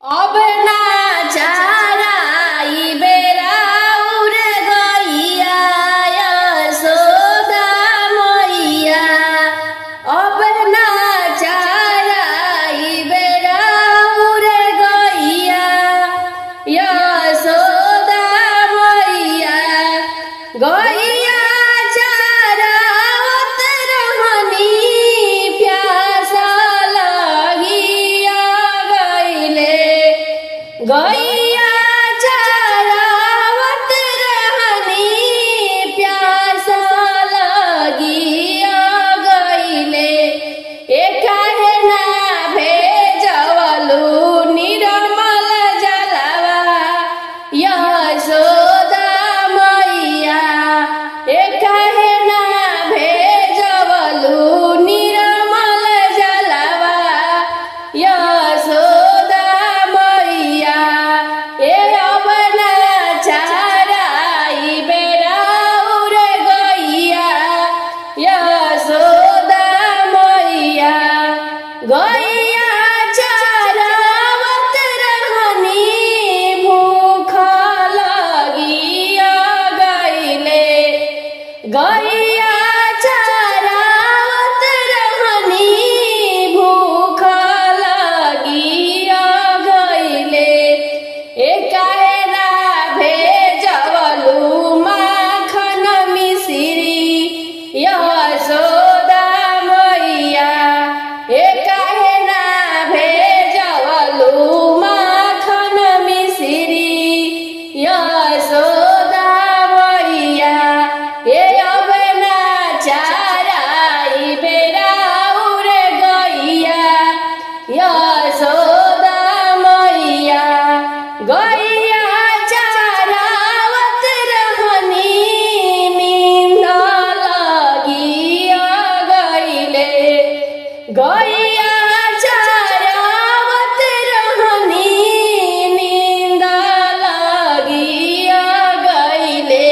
अब ना चाराई बेराउर गैया यशोदा मैया। अब ना चाराई बेराउर गैया यशोदा मैया। गैया चारावत रहनी प्यासा लगिया गइले। गैया चारावत रहनी प्यासा लगिया गइले। काहे ना भेजवलु निर्मल जलवा यशोदा मैया। काहे ना भेजवलु निर्मल जलवा यशोदा मैया। अब ना चाराई बेराउर गैया यशोदा मैया। गैया चारावत रहनी भूख लगिया गइले। गैया चारावत रहनी भूख लगिया गइले। काहे ना भेजवलु माखन मिश्री यशोदा मैया। काहे ना भेजवलु माखन मिश्री यशोदा मैया। अब ना चाराई बेराउर गैया यशोदा मैया। गैया चारावत रहनी नींद लगिया गइले। गैया चारावत रहनी नींद लगिया गइले।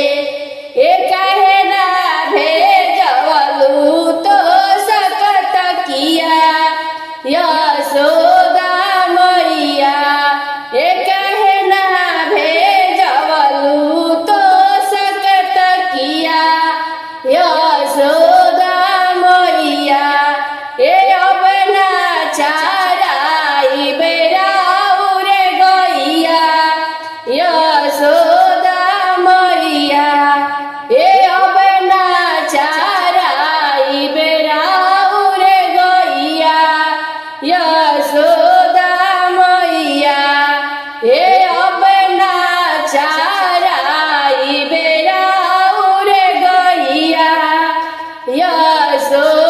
काहे ना भेजवलु तो सकत किया यशोदा मैया। काहे ना भेजवलु तो सकत किया यशोदा मैया। अब ना चाराई बेराउर गैया यशोदा मैया। अब ना चाराई बेराउर गैया यशोदा मैया। अब ना चाराई बेराउर गैया यशोदा।